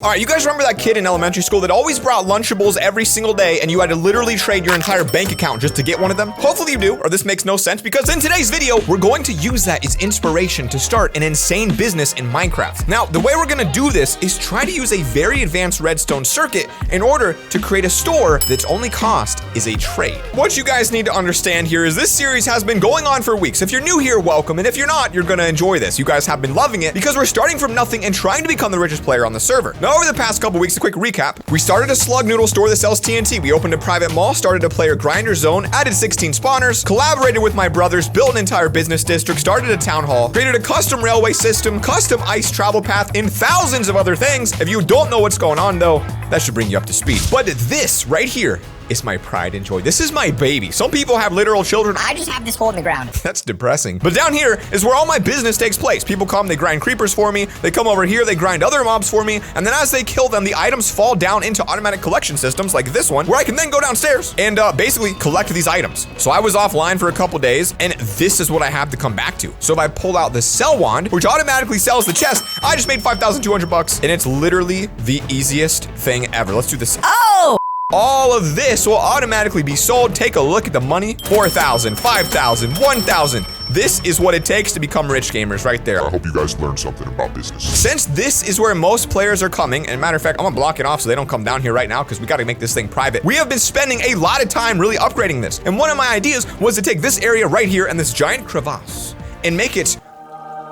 All right, you guys remember that kid in elementary school that always brought Lunchables every single day and you had to literally trade your entire bank account just to get one of them? Hopefully you do, or this makes no sense, because in today's video, we're going to use that as inspiration to start an insane business in Minecraft. Now, the way we're gonna do this is try to use a very advanced redstone circuit in order to create a store that's only cost is a trade. What you guys need to understand here is this series has been going on for weeks. If you're new here, welcome, and if you're not, you're gonna enjoy this. You guys have been loving it because we're starting from nothing and trying to become the richest player on the server. Now, over the past couple weeks, a quick recap. We started a slug noodle store that sells TNT. We opened a private mall, started a player grinder zone, added 16 spawners, collaborated with my brothers, built an entire business district, started a town hall, created a custom railway system, custom ice travel path, and thousands of other things. If you don't know what's going on though, that should bring you up to speed. But this right here is my pride and joy. This is my baby. Some people have literal children. I just have this hole in the ground. That's depressing. But down here is where all my business takes place. People come, they grind creepers for me. They come over here, they grind other mobs for me. And then as they kill them, the items fall down into automatic collection systems like this one, where I can then go downstairs and basically collect these items. So I was offline for a couple days, and this is what I have to come back to. So if I pull out the sell wand, which automatically sells the chest, I just made 5,200 bucks, and it's literally the easiest thing ever. Let's do this. Oh! All of this will automatically be sold. Take a look at the money. 4,000, 5,000, 1,000. This is what it takes to become rich gamers right there. I hope you guys learned something about business. Since this is where most players are coming, and matter of fact, I'm gonna block it off so they don't come down here right now because we gotta make this thing private. We have been spending a lot of time really upgrading this. And one of my ideas was to take this area right here and this giant crevasse and make it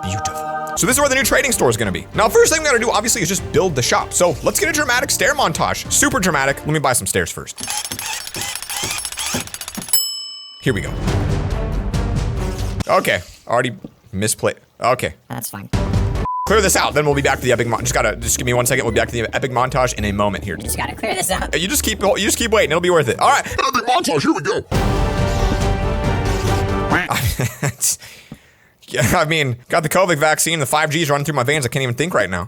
beautiful. So this is where the new trading store is gonna be. Now, first thing we gotta do, obviously, is just build the shop. So let's get a dramatic stair montage. Super dramatic. Let me buy some stairs first. Here we go. Okay, already misplayed. Okay. That's fine. Clear this out, then we'll be back to the epic montage. Just give me 1 second. We'll be back to the epic montage in a moment here. You just gotta clear this out. You just keep waiting. It'll be worth it. All right. Epic montage, here we go. Yeah, I mean, got the COVID vaccine, the 5G's running through my veins. I can't even think right now.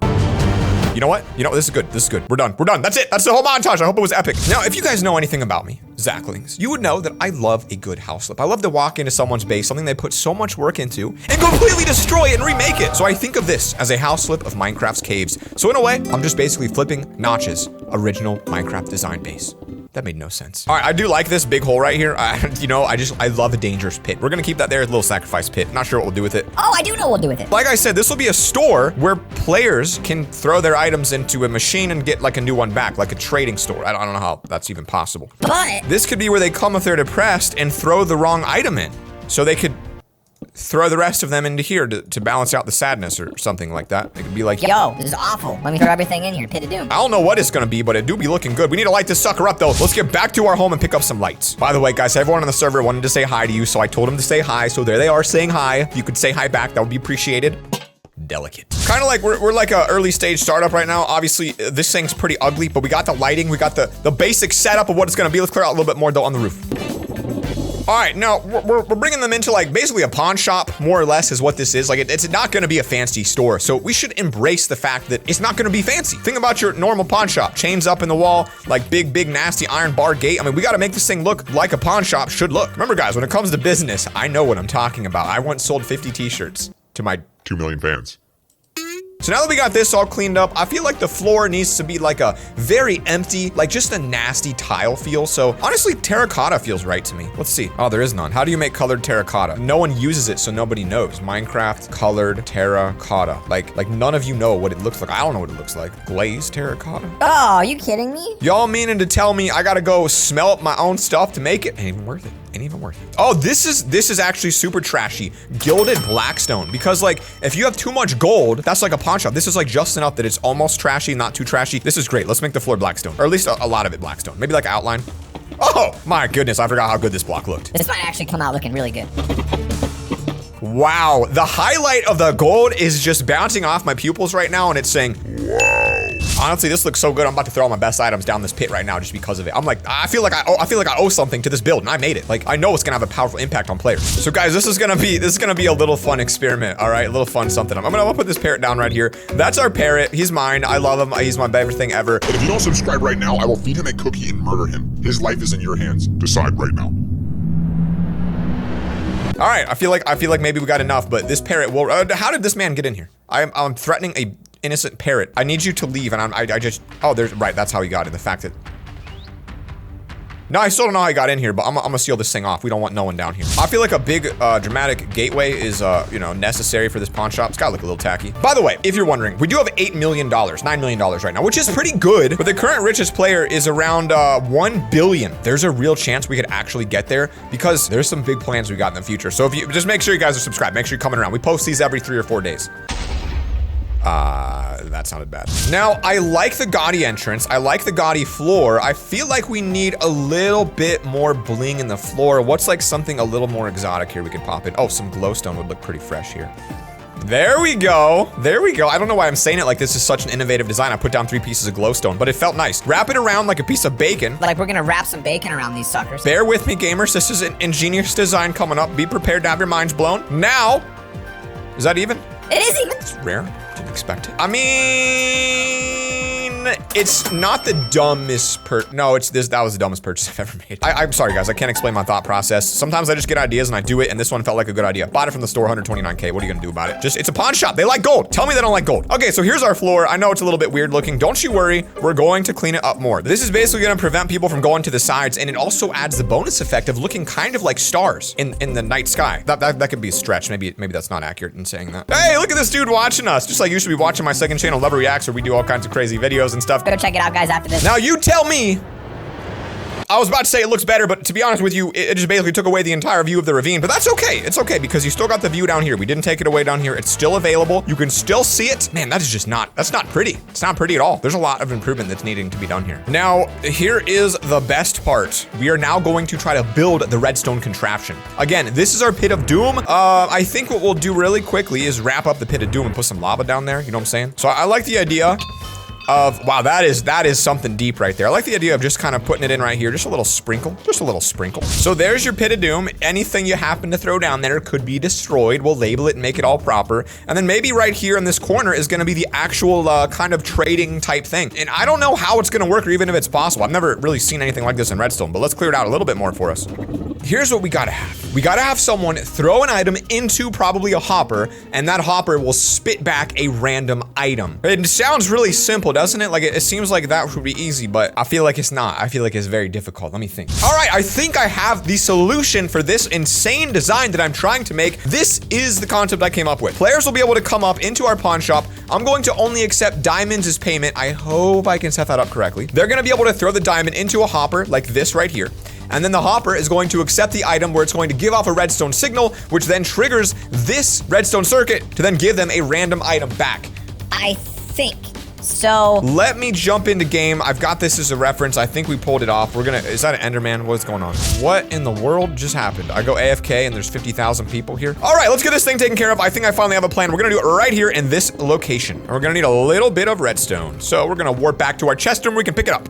You know what? This is good. This is good. We're done. We're done. That's it. That's the whole montage. I hope it was epic. Now, if you guys know anything about me, Zacklings, you would know that I love a good house flip. I love to walk into someone's base, something they put so much work into, and completely destroy it and remake it. So I think of this as a house flip of Minecraft's caves. So in a way, I'm just basically flipping Notch's original Minecraft design base. That made no sense. All right, I do like this big hole right here. I love a dangerous pit. We're gonna keep that there as a little sacrifice pit. Not sure what we'll do with it. Oh, I do know what we'll do with it. Like I said, this will be a store where players can throw their items into a machine and get like a new one back, like a trading store. I don't know how that's even possible. But This could be where they come if they're depressed and throw the wrong item in. So they could throw the rest of them into here to balance out the sadness or something like that. It could be like, yo, this is awful. Let me throw everything in here. Pit of doom. I don't know what it's gonna be, but it do be looking good. We need to light this sucker up though. Let's get back to our home and pick up some lights. By the way, guys, everyone on the server wanted to say hi to you, so I told them to say hi. So there they are saying hi. If you could say hi back, that would be appreciated. Delicate. Kind of like we're like a early stage startup right now. Obviously, this thing's pretty ugly, but we got the lighting. We got the basic setup of what it's gonna be. Let's clear out a little bit more though on the roof. All right, now we're bringing them into like basically a pawn shop, more or less, is what this is. Like it's not gonna be a fancy store, so we should embrace the fact that it's not gonna be fancy. Think about your normal pawn shop, chains up in the wall, like big nasty iron bar gate. I mean, we gotta make this thing look like a pawn shop should look. Remember, guys, when it comes to business, I know what I'm talking about. I once sold 50 t-shirts to my 2 million fans. So now that we got this all cleaned up, I feel like the floor needs to be like a very empty, like just a nasty tile feel. So honestly, terracotta feels right to me. Let's see. Oh, there is none. How do you make colored terracotta? No one uses it, so nobody knows. Minecraft colored terracotta. Like none of you know what it looks like. I don't know what it looks like. Glazed terracotta? Oh, are you kidding me? Y'all meaning to tell me I gotta go smell up my own stuff to make it? Ain't even worth it. Ain't even worth it. Oh, this is actually super trashy. Gilded blackstone. Because like, if you have too much gold, that's like a pawn shop. This is like just enough that it's almost trashy, not too trashy. This is great. Let's make the floor blackstone. Or at least a lot of it blackstone. Maybe like an outline. Oh my goodness, I forgot how good this block looked. This might actually come out looking really good. Wow, the highlight of the gold is just bouncing off my pupils right now and it's saying, wow. Honestly, this looks so good. I'm about to throw all my best items down this pit right now just because of it. I'm like, I feel like I owe something to this build and I made it. Like, I know it's gonna have a powerful impact on players. So guys, this is gonna be a little fun experiment, all right? A little fun something. I'm gonna put this parrot down right here. That's our parrot. He's mine. I love him. He's my favorite thing ever. But if you don't subscribe right now, I will feed him a cookie and murder him. His life is in your hands. Decide right now. All right, I feel like maybe we got enough, but this parrot will, how did this man get in here? I'm threatening a innocent parrot. I need you to leave, and I just, oh, there's, right, that's how he got it, the fact that, no, I still don't know how I got in here, but I'm gonna seal this thing off. We don't want no one down here. I feel like a big, dramatic gateway is, you know, necessary for this pawn shop. It's gotta look a little tacky. By the way, if you're wondering, we do have $8 million, $9 million right now, which is pretty good, but the current richest player is around, 1 billion. There's a real chance we could actually get there because there's some big plans we got in the future. So if you, just make sure you guys are subscribed. Make sure you're coming around. We post these every 3 or 4 days. That sounded bad. Now, I like the gaudy entrance. I like the gaudy floor. I feel like we need a little bit more bling in the floor. What's like something a little more exotic here we could pop in? Oh, some glowstone would look pretty fresh here. There we go. There we go. I don't know why I'm saying it like this is such an innovative design. I put down 3 pieces of glowstone, but it felt nice. Wrap it around like a piece of bacon. Like we're gonna wrap some bacon around these suckers. Bear with me, gamers. This is an ingenious design coming up. Be prepared to have your minds blown. Now, is that even? It is even. It's rare. Didn't expect it. I mean, it's not the dumbest no, it's this. That was the dumbest purchase I've ever made. I'm sorry, guys. I can't explain my thought process. Sometimes I just get ideas and I do it, and this one felt like a good idea. Bought it from the store, 129K. What are you gonna do about it? Just, it's a pawn shop. They like gold. Tell me they don't like gold. Okay, so here's our floor. I know it's a little bit weird looking. Don't you worry. We're going to clean it up more. This is basically gonna prevent people from going to the sides, and it also adds the bonus effect of looking kind of like stars in the night sky. That could be a stretch. Maybe that's not accurate in saying that. Hey, look at this dude watching us. Just like you should be watching my second channel, Lover Reacts, where we do all kinds of crazy videos and stuff. Go check it out, guys, after this. Now you tell me. I was about to say it looks better, but to be honest with you, it just basically took away the entire view of the ravine, but that's okay. It's okay because you still got the view down here. We didn't take it away down here. It's still available. You can still see it. Man, that is just that's not pretty. It's not pretty at all. There's a lot of improvement that's needing to be done here. Now, here is the best part. We are now going to try to build the redstone contraption. Again, this is our pit of doom. I think what we'll do really quickly is wrap up the pit of doom and put some lava down there. You know what I'm saying? So I like the idea of, wow, that is something deep right there. I like the idea of just kind of putting it in right here. Just a little sprinkle, just a little sprinkle. So there's your pit of doom. Anything you happen to throw down there could be destroyed. We'll label it and make it all proper. And then maybe right here in this corner is gonna be the actual kind of trading type thing. And I don't know how it's gonna work or even if it's possible. I've never really seen anything like this in Redstone, but let's clear it out a little bit more for us. Here's what we gotta have. We gotta have someone throw an item into probably a hopper, and that hopper will spit back a random item. It sounds really simple, doesn't it? Like it seems like that would be easy, but I feel like it's not. I feel like it's very difficult. Let me think. All right, I think I have the solution for this insane design that I'm trying to make. This is the concept I came up with. Players will be able to come up into our pawn shop. I'm going to only accept diamonds as payment. I hope I can set that up correctly. They're gonna be able to throw the diamond into a hopper like this right here. And then the hopper is going to accept the item where it's going to give off a redstone signal, which then triggers this redstone circuit to then give them a random item back. I think so. Let me jump into game. I've got this as a reference. I think we pulled it off. Is that an Enderman? What's going on? What in the world just happened? I go AFK and there's 50,000 people here. All right, let's get this thing taken care of. I think I finally have a plan. We're gonna do it right here in this location. And we're gonna need a little bit of redstone. So we're gonna warp back to our chest room where we can pick it up.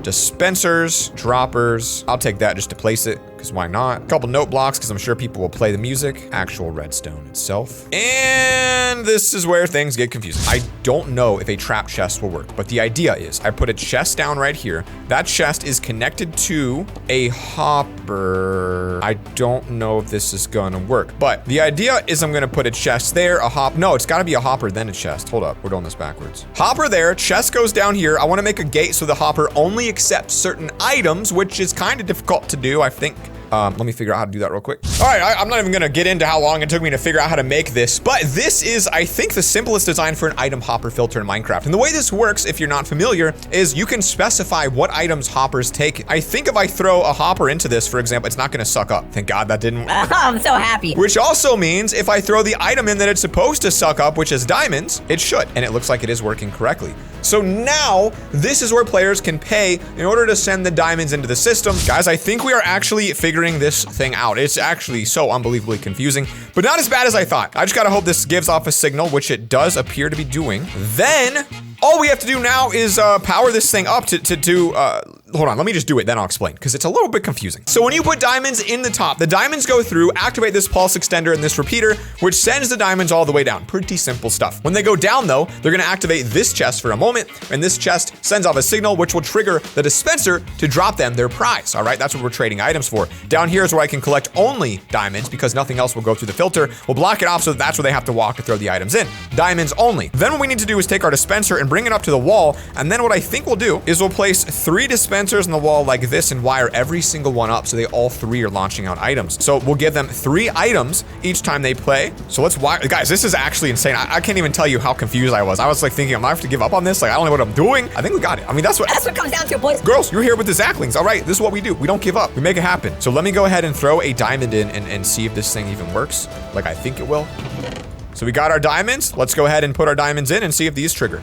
Dispensers, droppers. I'll take that just to place it, because why not? A couple note blocks, because I'm sure people will play the music. Actual redstone itself. And this is where things get confusing. I don't know if a trap chest will work, but the idea is I put a chest down right here. That chest is connected to a hopper. I don't know if this is gonna work, but the idea is I'm gonna put a chest there, no, it's gotta be a hopper, then a chest. Hold up, we're doing this backwards. Hopper there, chest goes down here. I wanna make a gate so the hopper only accepts certain items, which is kind of difficult to do, I think. Let me figure out how to do that real quick. All right, I'm not even gonna get into how long it took me to figure out how to make this, but this is, I think, the simplest design for an item hopper filter in Minecraft. And the way this works, if you're not familiar, is you can specify what items hoppers take. I think if I throw a hopper into this, for example, it's not gonna suck up. Thank God that didn't work. I'm so happy. Which also means if I throw the item in that it's supposed to suck up, which is diamonds, it should. And it looks like it is working correctly. So now, this is where players can pay in order to send the diamonds into the system. Guys, I think we are actually figuring this thing out. It's actually so unbelievably confusing, but not as bad as I thought. I just gotta hope this gives off a signal, which it does appear to be doing. Then, all we have to do now is power this thing up to hold on, let me just do it, then I'll explain, because it's a little bit confusing. So when you put diamonds in the top, the diamonds go through, activate this pulse extender and this repeater, which sends the diamonds all the way down. Pretty simple stuff. When they go down though, they're gonna activate this chest for a moment, and this chest sends off a signal which will trigger the dispenser to drop them their prize, all right? That's what we're trading items for. Down here is where I can collect only diamonds because nothing else will go through the filter. We'll block it off so that's where they have to walk to throw the items in. Diamonds only. Then what we need to do is take our dispenser and bring it up to the wall, and then what I think we'll do is we'll place 3 dispensers on the wall like this and wire every single one up so they all 3 are launching out items. So we'll give them 3 items each time they play. So let's wire, guys, this is actually insane. I can't even tell you how confused I was. I was like thinking, am I have to give up on this? Like, I don't know what I'm doing. I think we got it. I mean, that's what That's what comes down to, boys. girls, you're here with the Zacklings. All right, this is what we do. We don't give up. We make it happen. So let me go ahead and throw a diamond in and see if this thing even works like I think it will. So we got our diamonds. Let's go ahead and put our diamonds in and see if these trigger.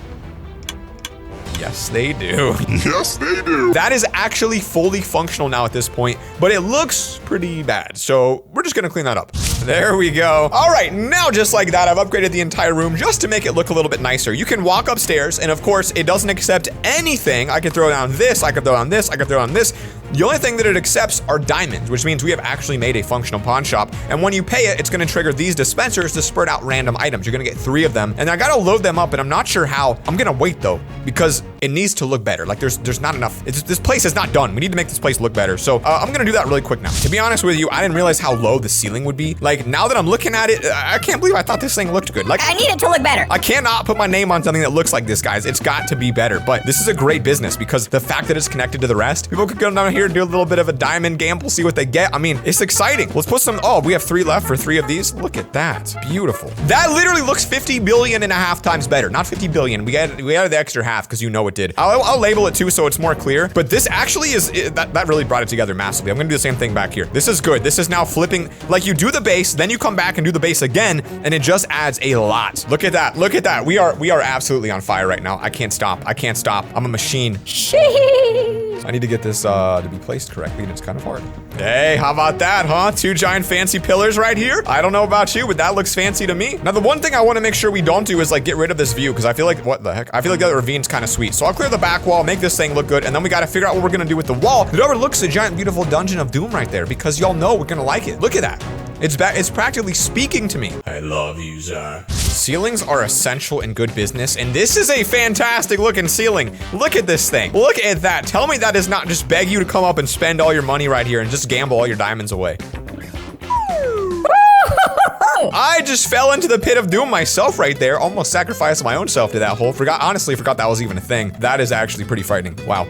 Yes, they do. Yes, they do. That is actually fully functional now at this point, but it looks pretty bad. So we're just gonna clean that up. There we go. All right, now just like that, I've upgraded the entire room just to make it look a little bit nicer. You can walk upstairs, and of course, it doesn't accept anything. I can throw down this, I can throw down this, I can throw down this. The only thing that it accepts are diamonds, which means we have actually made a functional pawn shop. And when you pay it, it's gonna trigger these dispensers to spurt out random items. You're gonna get 3 of them, and I gotta load them up, and I'm not sure how. I'm gonna wait though, because it needs to look better. Like there's not enough. This place is not done. We need to make this place look better. So I'm gonna do that really quick now. To be honest with you, I didn't realize how low the ceiling would be. Like now that I'm looking at it, I can't believe I thought this thing looked good. Like I need it to look better. I cannot put my name on something that looks like this, guys. It's got to be better. But this is a great business because the fact that it's connected to the rest, people could go down here and do a little bit of a diamond gamble, see what they get. I mean, it's exciting. Let's put some, oh, we have 3 left for 3 of these. Look at that, beautiful. That literally looks 50 billion and a half times better. Not 50 billion, we added the extra half because you know it did. I'll label it too so it's more clear, but this actually is, that really brought it together massively. I'm gonna do the same thing back here. This is good. This is now flipping, like you do the base, then you come back and do the base again, and it just adds a lot. Look at that, look at that. We are absolutely on fire right now. I can't stop, I can't stop. I'm a machine. Sheesh. I need to get this to be placed correctly, and it's kind of hard. Hey, how about that, huh? 2 giant fancy pillars right here. I don't know about you, but that looks fancy to me. Now, the one thing I want to make sure we don't do is like get rid of this view, because I feel like, what the heck? I feel like the ravine's kind of sweet. So I'll clear the back wall, make this thing look good, and then we got to figure out what we're gonna do with the wall that overlooks the giant, beautiful dungeon of doom right there, because y'all know we're gonna like it. Look at that. It's practically speaking to me. I love you, sir. Ceilings are essential in good business, and this is a fantastic looking ceiling. Look at this thing. Look at that. Tell me that does not just beg you to come up and spend all your money right here and just gamble all your diamonds away. I just fell into the pit of doom myself right there. Almost sacrificed my own self to that hole. Honestly forgot that was even a thing. That is actually pretty frightening. Wow.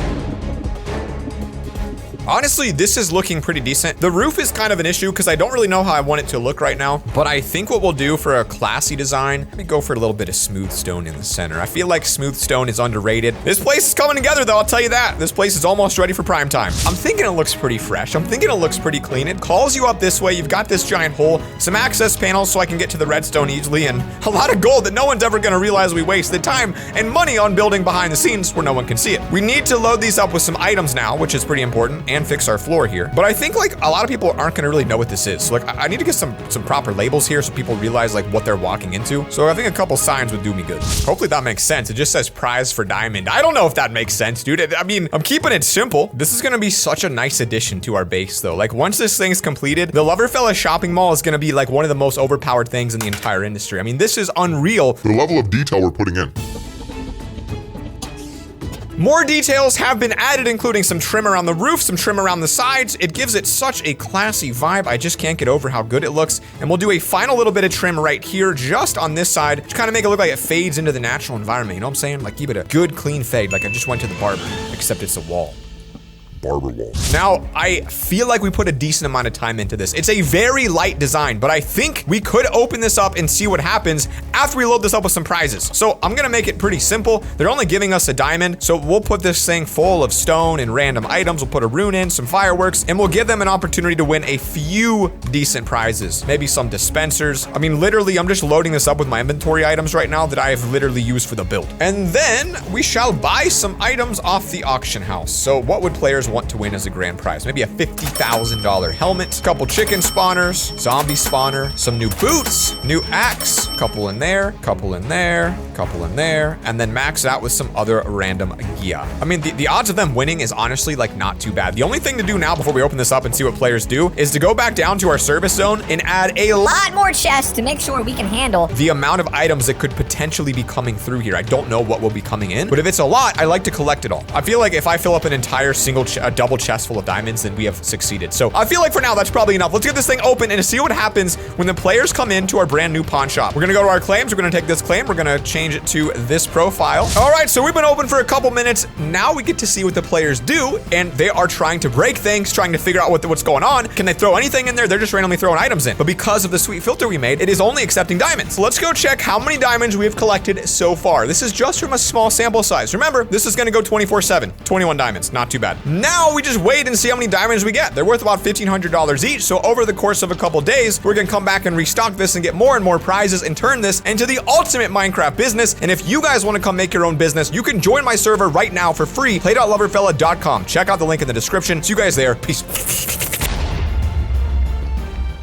Honestly, this is looking pretty decent. The roof is kind of an issue because I don't really know how I want it to look right now, but I think what we'll do for a classy design, let me go for a little bit of smooth stone in the center. I feel like smooth stone is underrated. This place is coming together though, I'll tell you that. This place is almost ready for prime time. I'm thinking it looks pretty fresh. I'm thinking it looks pretty clean. It calls you up this way. You've got this giant hole, some access panels so I can get to the redstone easily, and a lot of gold that no one's ever gonna realize we wasted time and money on building behind the scenes where no one can see it. We need to load these up with some items now, which is pretty important, and fix our floor here. But I think like a lot of people aren't gonna really know what this is. So like I need to get some proper labels here so people realize like what they're walking into. So I think a couple signs would do me good. Hopefully that makes sense. It just says prize for diamond. I don't know if that makes sense, dude. I mean, I'm keeping it simple. This is gonna be such a nice addition to our base though. Like once this thing's completed, the LoverFella shopping mall is gonna be like one of the most overpowered things in the entire industry. I mean, this is unreal. The level of detail we're putting in. More details have been added, including some trim around the roof, some trim around the sides. It gives it such a classy vibe. I just can't get over how good it looks. And we'll do a final little bit of trim right here, just on this side, to kind of make it look like it fades into the natural environment. You know what I'm saying? Like give it a good, clean fade, like I just went to the barber, except it's a wall. Barber wall. Now, I feel like we put a decent amount of time into this. It's a very light design, but I think we could open this up and see what happens after we load this up with some prizes. So I'm gonna make it pretty simple. They're only giving us a diamond, so we'll put this thing full of stone and random items. We'll put a rune in, some fireworks, and we'll give them an opportunity to win a few decent prizes. Maybe some dispensers. I mean, literally, I'm just loading this up with my inventory items right now that I have literally used for the build. And then we shall buy some items off the auction house. So what would players want to win as a grand prize? Maybe a $50,000 helmet, couple chicken spawners, zombie spawner, some new boots, new axe, couple in there, couple in there, couple in there, and then max out with some other random gear. I mean, the odds of them winning is honestly like not too bad. The only thing to do now before we open this up and see what players do is to go back down to our service zone and add a Lot more chests to make sure we can handle. the amount of items that could potentially be coming through here. I don't know what will be coming in, but if it's a lot, I like to collect it all. I feel like if I fill up an entire double chest full of diamonds, then we have succeeded. So I feel like for now, that's probably enough. Let's get this thing open and see what happens when the players come into our brand new pawn shop. We're gonna go to our claims. We're gonna take this claim. We're gonna change it to this profile. All right, so we've been open for a couple minutes. Now we get to see what the players do, and they are trying to break things, trying to figure out what's going on. Can they throw anything in there? They're just randomly throwing items in. But because of the sweet filter we made, it is only accepting diamonds. So let's go check how many diamonds we have collected so far. This is just from a small sample size. Remember, this is gonna go 24/7. 21 diamonds, not too bad. Now we just wait and see how many diamonds we get. They're worth about $1,500 each. So over the course of a couple days, we're gonna come back and restock this and get more and more prizes and turn this into the ultimate Minecraft business. And if you guys wanna come make your own business, you can join my server right now for free. Play.loverfella.com. Check out the link in the description. See you guys there. Peace.